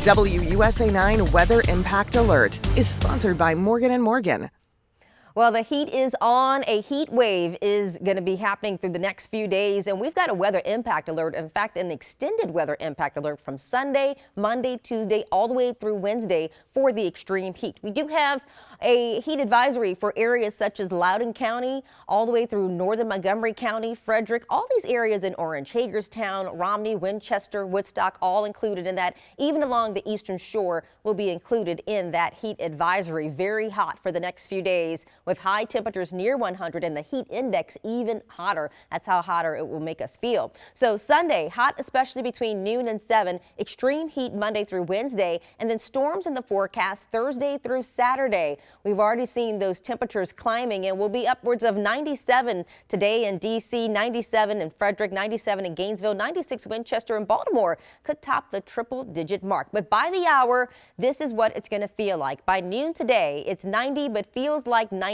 WUSA 9 Weather Impact Alert is sponsored by Morgan & Morgan. Well, the heat is on. A heat wave is going to be happening through the next few days, and we've got a weather impact alert. In fact, an extended weather impact alert from Sunday, Monday, Tuesday, all the way through Wednesday for the extreme heat. We do have a heat advisory for areas such as Loudoun County, all the way through northern Montgomery County, Frederick, all these areas in Orange, Hagerstown, Romney, Winchester, Woodstock, all included in that. Even along the eastern shore will be included in that heat advisory. Very hot for the next few days, with high temperatures near 100 and the heat index even hotter. That's how hotter it will make us feel. So Sunday, hot especially between noon and 7, extreme heat Monday through Wednesday, and then storms in the forecast Thursday through Saturday. We've already seen those temperatures climbing, and will be upwards of 97 today in D.C., 97 in Frederick, 97 in Gainesville, 96 Winchester, and Baltimore could top the triple-digit mark. But by the hour, this is what it's going to feel like. By noon today, it's 90, but feels like 97.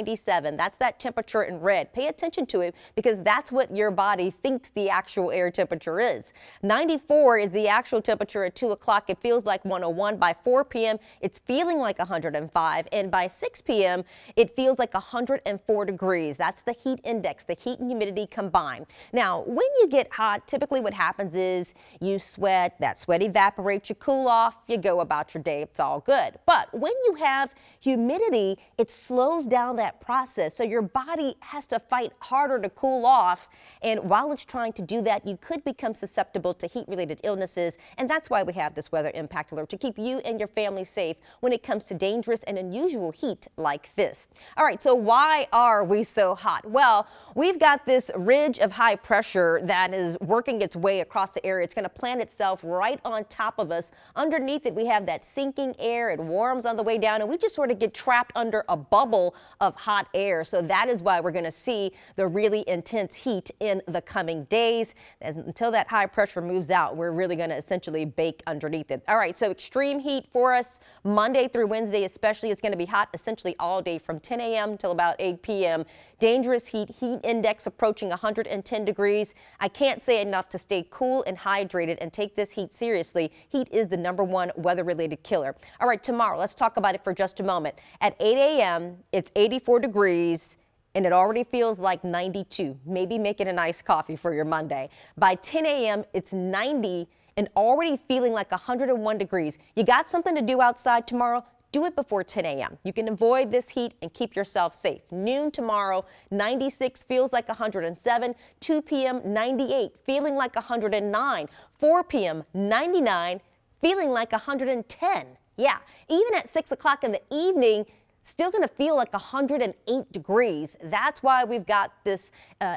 That's that temperature in red. Pay attention to it, because that's what your body thinks the actual air temperature is. 94 is the actual temperature at 2 o'clock. It feels like 101. By 4 p.m., it's feeling like 105. And by 6 p.m., it feels like 104 degrees. That's the heat index, the heat and humidity combined. Now, when you get hot, typically what happens is you sweat, that sweat evaporates, you cool off, you go about your day. It's all good. But when you have humidity, it slows down that process. So your body has to fight harder to cool off. And while it's trying to do that, you could become susceptible to heat-related illnesses. And that's why we have this weather impact alert, to keep you and your family safe when it comes to dangerous and unusual heat like this. All right, so why are we so hot? Well, we've got this ridge of high pressure that is working its way across the area. It's going to plant itself right on top of us. Underneath it, we have that sinking air. It warms on the way down, and we just sort of get trapped under a bubble of hot air. So that is why we're going to see the really intense heat in the coming days. And until that high pressure moves out, we're really going to essentially bake underneath it. All right, so extreme heat for us Monday through Wednesday especially. It's going to be hot essentially all day from 10 a.m. till about 8 p.m. Dangerous heat index approaching 110 degrees. I can't say enough to stay cool and hydrated and take this heat seriously. Heat is the #1 weather-related killer. All right, tomorrow, let's talk about it for just a moment. At 8 a.m., it's 84 degrees. And it already feels like 92. Maybe make it a nice coffee for your Monday. By 10 a.m., it's 90 and already feeling like 101 degrees. You got something to do outside tomorrow? Do it before 10 a.m. You can avoid this heat and keep yourself safe. Noon tomorrow, 96, feels like 107. 2 p.m., 98, feeling like 109. 4 p.m., 99, feeling like 110. Yeah, even at 6 o'clock in the evening, still going to feel like 108 degrees. That's why we've got this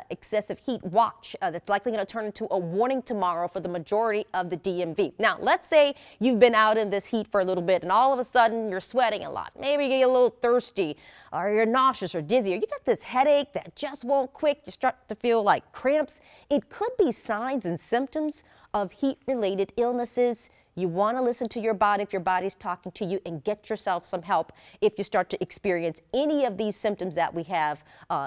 excessive heat watch that's likely going to turn into a warning tomorrow for the majority of the DMV. Now, let's say you've been out in this heat for a little bit and all of a sudden you're sweating a lot. Maybe you get a little thirsty, or you're nauseous or dizzy, or you got this headache that just won't quit. You start to feel like cramps. It could be signs and symptoms of heat-related illnesses. You want to listen to your body if your body's talking to you, and get yourself some help if you start to experience any of these symptoms that we have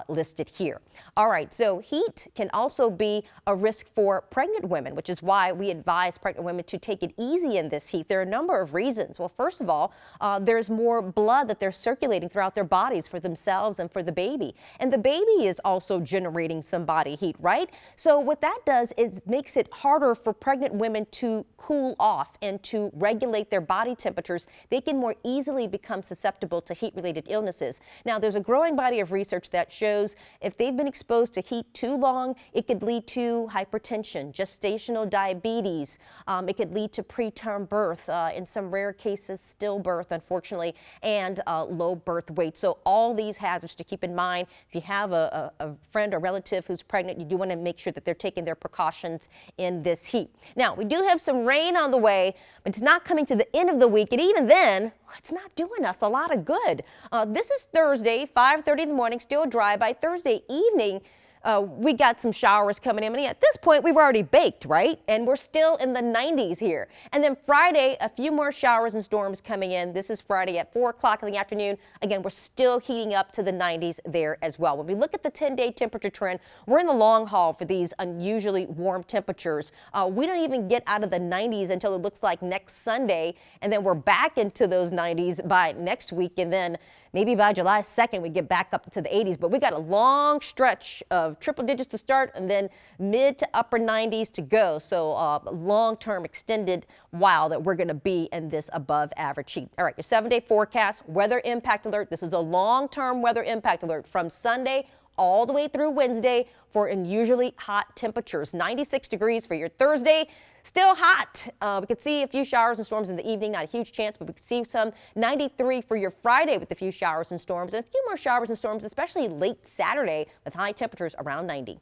listed here. All right, so heat can also be a risk for pregnant women, which is why we advise pregnant women to take it easy in this heat. There are a number of reasons. Well, first of all, there's more blood that they're circulating throughout their bodies for themselves and for the baby. And the baby is also generating some body heat, right? So what that does is makes it harder for pregnant women to cool off and to regulate their body temperatures. They can more easily become susceptible to heat-related illnesses. Now, there's a growing body of research that shows if they've been exposed to heat too long, it could lead to hypertension, gestational diabetes. It could lead to preterm birth, in some rare cases, stillbirth, unfortunately, and low birth weight. So all these hazards to keep in mind. If you have a friend or relative who's pregnant, you do want to make sure that they're taking their precautions in this heat. Now, we do have some rain on the way, but it's not coming to the end of the week, and even then, it's not doing us a lot of good. This is Thursday, 5:30 in the morning, still dry. By Thursday evening, we got some showers coming in. And at this point, we've already baked, right? And we're still in the 90s here. And then Friday, a few more showers and storms coming in. This is Friday at 4 o'clock in the afternoon. Again, we're still heating up to the 90s there as well. When we look at the 10-day temperature trend, we're in the long haul for these unusually warm temperatures. We don't even get out of the 90s until it looks like next Sunday. And then we're back into those 90s by next week. And then maybe by July 2nd, we get back up to the 80s. But we got a long stretch of triple digits to start and then mid to upper 90s to go. So long-term extended while that we're going to be in this above average heat. All right, your 7-day forecast, weather impact alert. This is a long-term weather impact alert from Sunday all the way through Wednesday for unusually hot temperatures. 96 degrees for your Thursday. Still hot. We could see a few showers and storms in the evening, not a huge chance, but we could see some. 93 for your Friday with a few showers and storms, and a few more showers and storms, especially late Saturday with high temperatures around 90.